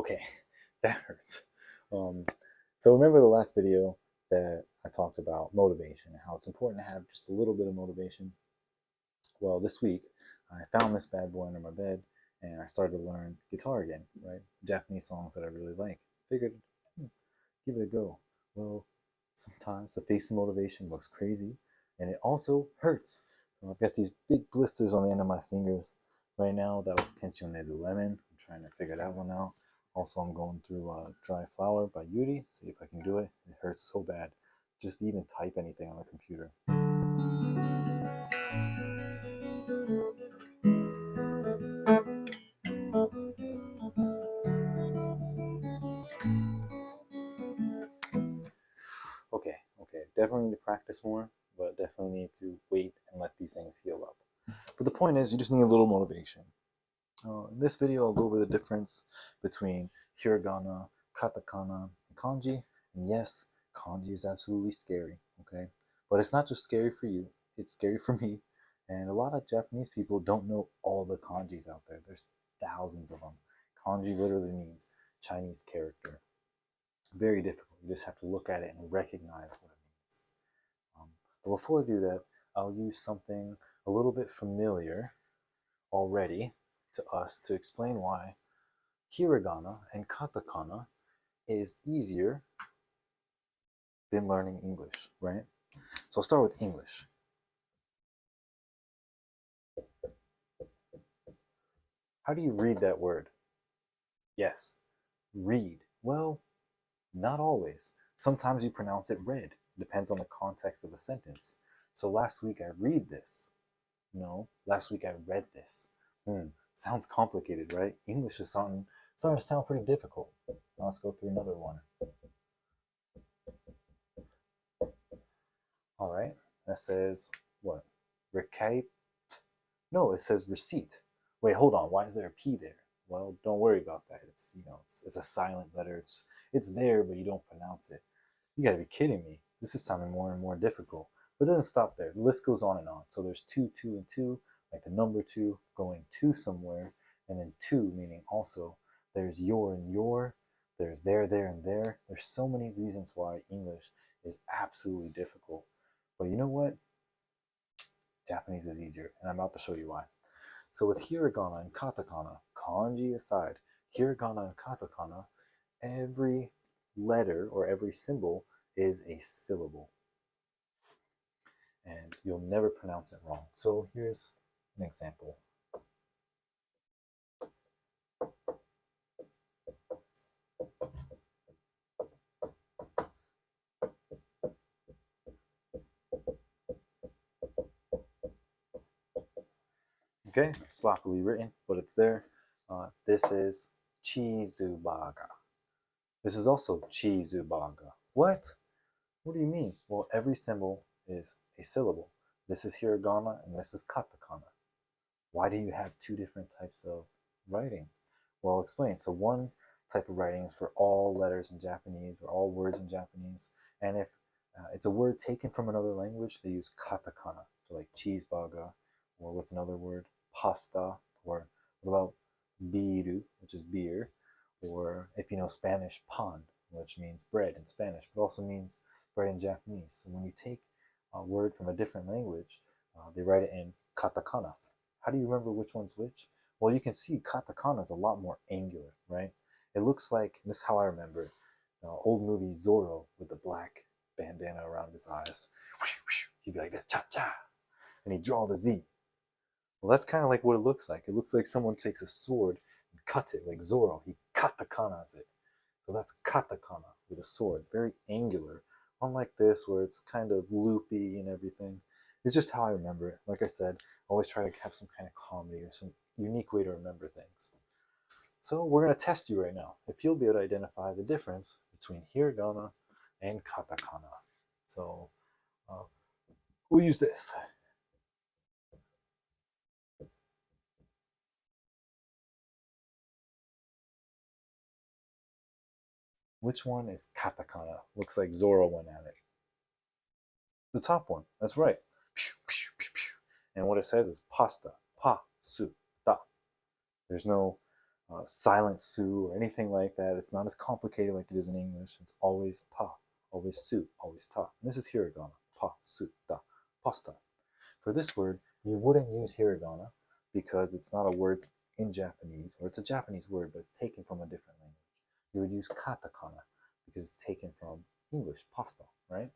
Okay, that hurts. So remember the last video that I talked about motivation and how it's important to have just a little bit of motivation? Well, this week I found this bad boy under my bed and I started to learn guitar again, right? Japanese songs that I really like. Figured, give it a go. Well, sometimes the face of motivation looks crazy and it also hurts. So I've got these big blisters on the end of my fingers right now. That was Kenshi Lemon. I'm trying to figure that one out. Also, I'm going through Dry Flower by Yuri. See if I can do it. It hurts so bad just to even type anything on the computer. Okay, definitely need to practice more, but definitely need to wait and let these things heal up. But the point is, you just need a little motivation. In this video, I'll go over the difference between hiragana, katakana, and kanji. And yes, kanji is absolutely scary, okay? But it's not just scary for you, it's scary for me. And a lot of Japanese people don't know all the kanjis out there. There's thousands of them. Kanji literally means Chinese character. Very difficult. You just have to look at it and recognize what it means. But before I do that, I'll use something a little bit familiar already to us to explain why hiragana and katakana is easier than learning English, right? So I'll start with English. How do you read that word? Yes, read. Well, not always. Sometimes you pronounce it read. Depends on the context of the sentence. So last week I read this. No, last week I read this. Sounds complicated, right? English is starting to sound pretty difficult. Now let's go through another one. All right, that says what? Receipt? No, it says receipt. Wait, hold on. Why is there a P there? Well, don't worry about that. It's it's a silent letter. It's there, but you don't pronounce it. You got to be kidding me. This is sounding more and more difficult. But it doesn't stop there. The list goes on and on. So there's two, and two, like the number two going to somewhere, and then two meaning also. There's your and your. There's there, and there. There's so many reasons why English is absolutely difficult. But you know what? Japanese is easier, and I'm about to show you why. So with hiragana and katakana, kanji aside, hiragana and katakana, every letter or every symbol is a syllable. And you'll never pronounce it wrong. So here's an example. Okay, sloppily written, but it's there. This is cheeseburger. This is also cheeseburger. What? What do you mean? Well, every symbol is a syllable. This is hiragana and this is katakana. Why do you have two different types of writing? Well, I'll explain. So one type of writing is for all letters in Japanese or all words in Japanese. And if it's a word taken from another language, they use katakana for like cheeseburger, or what's another word? Pasta, or what about biru, which is beer, or if you know Spanish, pan, which means bread in Spanish, but also means bread in Japanese. So when you take a word from a different language, they write it in katakana. How do you remember which one's which? Well, you can see katakana is a lot more angular, right? It looks like, this is how I remember it, old movie Zorro with the black bandana around his eyes. He'd be like this, cha-cha, and he'd draw the Z. Well, that's kind of like what it looks like. It looks like someone takes a sword and cuts it, like Zorro. He katakanas it. So that's katakana with a sword, very angular. Unlike this, where it's kind of loopy and everything. It's just how I remember it. Like I said, I always try to have some kind of comedy or some unique way to remember things. So we're going to test you right now. If you'll be able to identify the difference between hiragana and katakana. So we'll use this. Which one is katakana? Looks like Zoro went at it. The top one, that's right. And what it says is pasta, pa, su, ta. There's no silent su or anything like that. It's not as complicated like it is in English. It's always pa, always su, always ta. And this is hiragana, pa, su, ta, pasta. For this word, you wouldn't use hiragana because it's not a word in Japanese, or it's a Japanese word, but it's taken from a different language. You would use katakana because it's taken from English, pasta, right?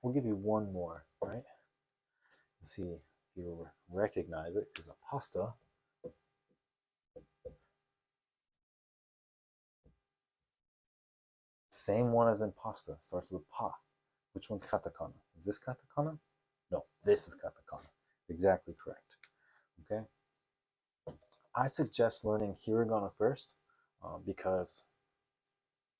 We'll give you one more, right? Let's see if you'll recognize it, because a pasta, same one as in pasta, starts with pa. Which one's katakana? Is this katakana? No, this is katakana. Exactly correct. Okay. I suggest learning hiragana first because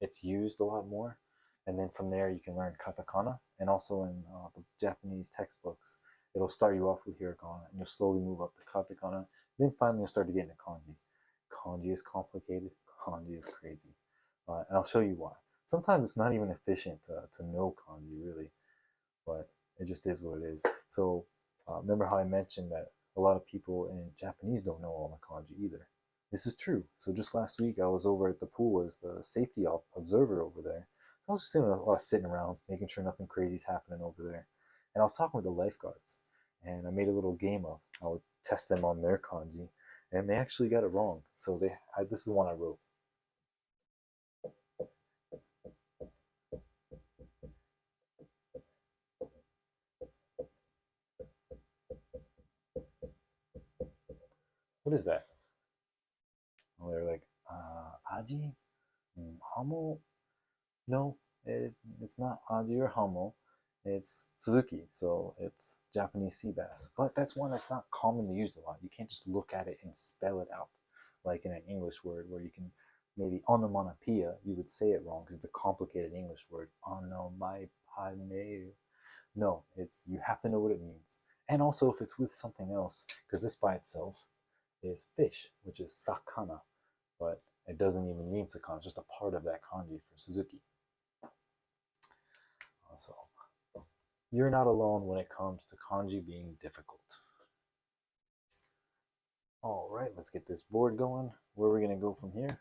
it's used a lot more. And then from there, you can learn katakana. And also in the Japanese textbooks, it'll start you off with hiragana and you'll slowly move up to katakana. Then finally, you'll start to get into kanji. Kanji is complicated. Kanji is crazy. And I'll show you why. Sometimes it's not even efficient to know kanji, really. But it just is what it is. So remember how I mentioned that a lot of people in Japanese don't know all the kanji either. This is true. So just last week, I was over at the pool as the safety observer over there. So I was just doing a lot of sitting around, making sure nothing crazy is happening over there. And I was talking with the lifeguards. And I made a little game up. I would test them on their kanji. And they actually got it wrong. So this is one I wrote. What is that? Well, they're like, aji? Hamo? No, it's not aji or hamo. It's Suzuki, so it's Japanese sea bass. But that's one that's not commonly used a lot. You can't just look at it and spell it out like in an English word where you can maybe onomatopoeia, you would say it wrong because it's a complicated English word. Onomatopoeia. No, you have to know what it means. And also if it's with something else, because this by itself is fish, which is sakana, but it doesn't even mean sakana, it's just a part of that kanji for Suzuki. So you're not alone when it comes to kanji being difficult. All right, let's get this board going. Where are we gonna go from here?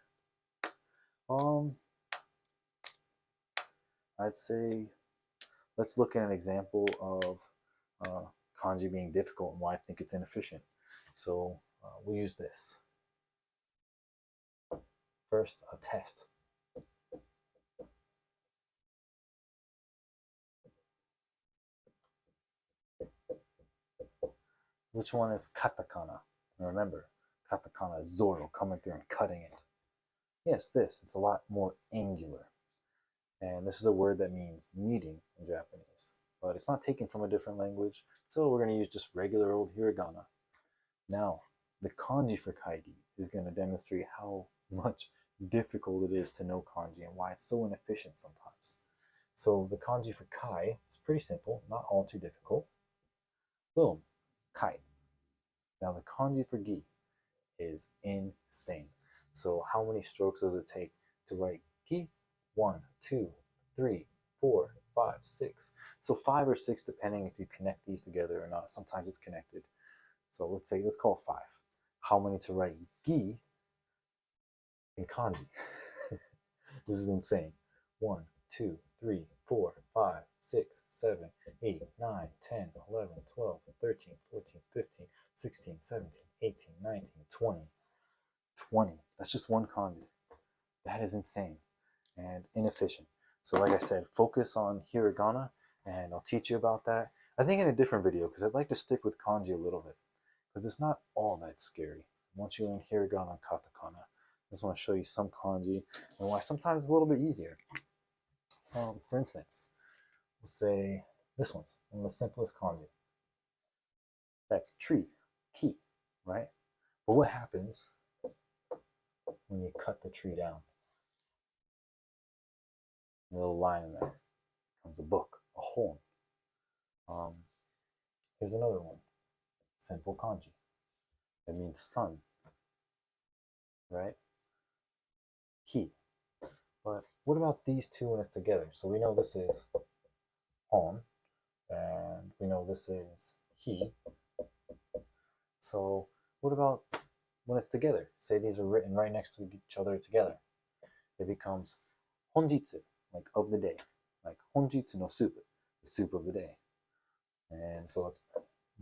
I'd say let's look at an example of kanji being difficult and why I think it's inefficient. So we'll use this. First, a test. Which one is katakana? And remember, katakana is Zoro coming through and cutting it. Yes, this. It's a lot more angular. And this is a word that means meeting in Japanese. But it's not taken from a different language, so we're going to use just regular old hiragana. Now, the kanji for kaigi is going to demonstrate how much difficult it is to know kanji and why it's so inefficient sometimes. So the kanji for kai is pretty simple, not all too difficult. Boom, kai. Now the kanji for gi is insane. So how many strokes does it take to write gi? 1, 2, 3, 4, 5, 6. So 5 or 6 depending if you connect these together or not. Sometimes it's connected. So let's call it 5. How many to write gi in kanji? This is insane. 1, 2, 3, 4, 5, 6, 7, 8, 9, 10, 11, 12, 13, 14, 15, 16, 17, 18, 19, 20. 20. That's just one kanji. That is insane and inefficient. So like I said, focus on hiragana and I'll teach you about that. I think in a different video because I'd like to stick with kanji a little bit because it's not all that scary. Once you learn hiragana and katakana, I just want to show you some kanji and why sometimes it's a little bit easier. For instance, we'll say this one's one of the simplest kanji. That's tree, ki, right? But what happens when you cut the tree down? A little line in there becomes a book, a horn. Here's another one, simple kanji. It means sun, right? Ki. But what about these two when it's together? So we know this is hon, and we know this is he. So what about when it's together, say these are written right next to each other together, it becomes honjitsu, like of the day, like honjitsu no soup, the soup of the day. And so it's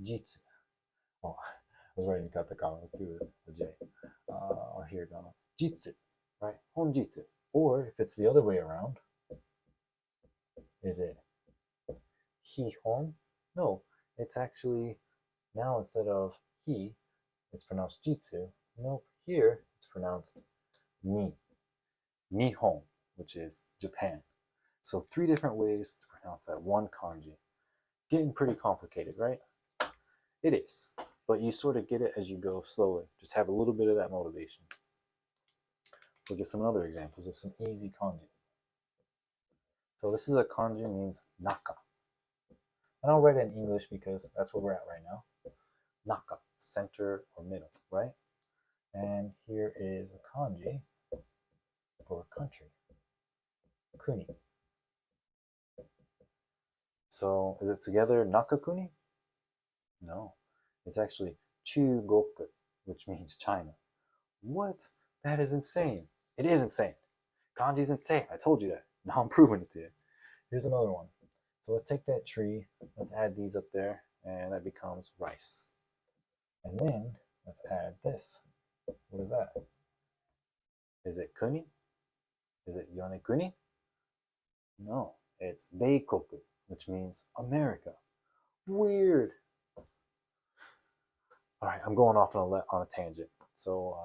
jitsu. Oh, I was writing katakana, let's do the J. Or hiragana. Jitsu, right? Honjitsu. Or if it's the other way around, is it hihon? No, it's actually, now instead of he, it's pronounced jitsu. Nope, here it's pronounced ni. Nihon, which is Japan. So 3 different ways to pronounce that one kanji. Getting pretty complicated, right? It is, but you sort of get it as you go slowly. Just have a little bit of that motivation. Let's look at some other examples of some easy kanji. So this is a kanji means naka. And I'll write it in English because that's where we're at right now. Naka, center or middle, right? And here is a kanji for country. Kuni. So is it together nakakuni? No. It's actually chugoku, which means China. What? That is insane. It is insane. Kanji's insane. I told you that. Now I'm proving it to you. Here's another one. So let's take that tree. Let's add these up there. And that becomes rice. And then let's add this. What is that? Is it kuni? Is it yonekuni? No. It's beikoku, which means America. Weird. All right, I'm going off on a tangent. So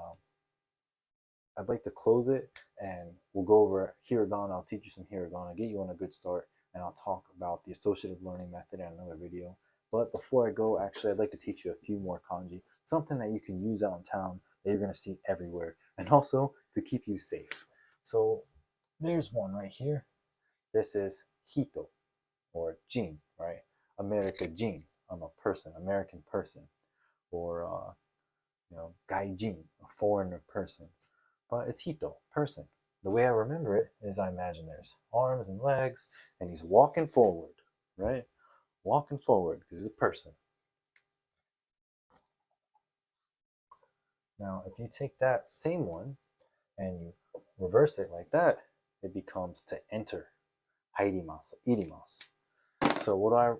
I'd like to close it, and we'll go over hiragana. I'll teach you some hiragana, get you on a good start, and I'll talk about the associative learning method in another video. But before I go, actually, I'd like to teach you a few more kanji, something that you can use out in town that you're going to see everywhere, and also to keep you safe. So there's one right here. This is hito, or jin, right? America jin. I'm a person, American person. Or gaijin, a foreigner person. But it's hito, person. The way I remember it is I imagine there's arms and legs, and he's walking forward, right? Walking forward, because he's a person. Now, if you take that same one and you reverse it like that, it becomes to enter. Hairimasu, irimasu. So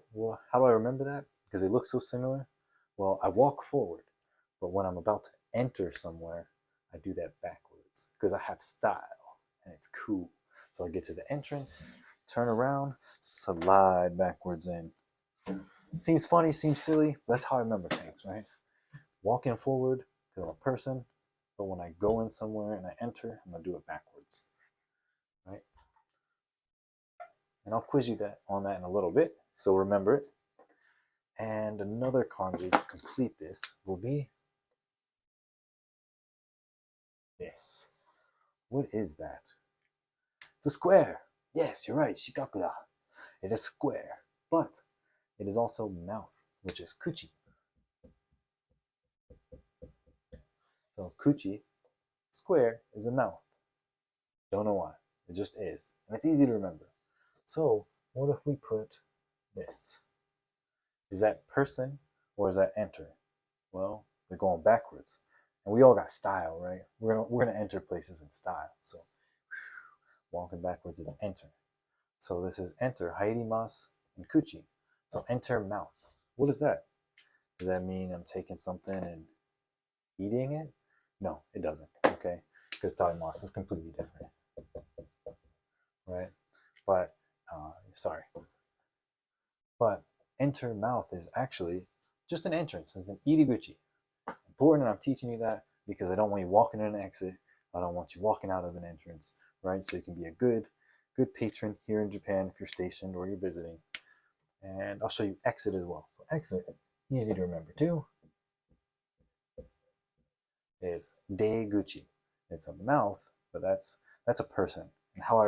how do I remember that? Because they look so similar. Well, I walk forward, but when I'm about to enter somewhere, I do that backwards because I have style and it's cool. So I get to the entrance, turn around, slide backwards in. Seems funny, seems silly, but that's how I remember things, right? Walking forward because I'm a person, but when I go in somewhere and I enter, I'm going to do it backwards, right? And I'll quiz you on that in a little bit, so remember it. And another kanji to complete this will be this. What is that? It's a square. Yes, you're right, shikaku da. It is square, but it is also mouth, which is kuchi. So kuchi, square, is a mouth. Don't know why. It just is. And it's easy to remember. So what if we put this? Is that person or is that enter? Well, we're going backwards. And we all got style, right? We're gonna enter places in style. So walking backwards, it's enter. So this is enter, hairimasu, and kuchi. So enter mouth. What is that? Does that mean I'm taking something and eating it? No, it doesn't, okay? Because taimasu is completely different, right? But, sorry. But enter mouth is actually just an entrance. It's an iriguchi. Important, I'm teaching you that because I don't want you walking in an exit. I don't want you walking out of an entrance, right? So you can be a good patron here in Japan if you're stationed or you're visiting. And I'll show you exit as well. So exit, easy to remember too, is deguchi. It's a mouth, but that's a person. And how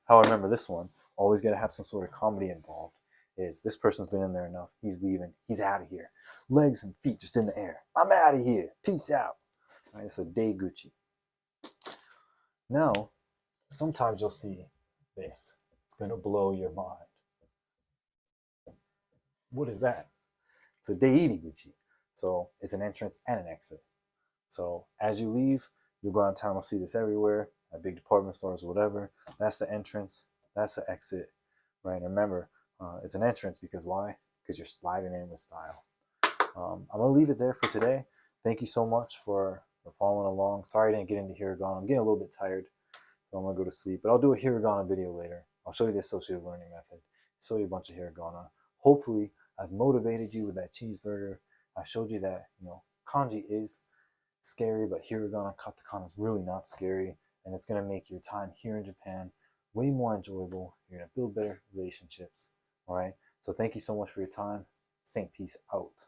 I remember this one, always got to have some sort of comedy involved, is this person's been in there enough. He's leaving. He's out of here. Legs and feet just in the air. I'm out of here. Peace out. Right, it's a deguchi. Now, sometimes you'll see this. It's going to blow your mind. What is that? It's a deiriguchi. So it's an entrance and an exit. So as you leave, you'll go out town, will see this everywhere at big department stores or whatever. That's the entrance. That's the exit, right? And remember, it's an entrance because why? Because you're sliding in with style. I'm gonna leave it there for today. Thank you so much for following along. Sorry I didn't get into hiragana. I'm getting a little bit tired, so I'm gonna go to sleep. But I'll do a hiragana video later. I'll show you the associative learning method. Show you a bunch of hiragana. Hopefully, I've motivated you with that cheeseburger. I've showed you that kanji is scary, but hiragana katakana is really not scary, and it's gonna make your time here in Japan way more enjoyable. You're gonna build better relationships. All right. So thank you so much for your time. Saint Peace out.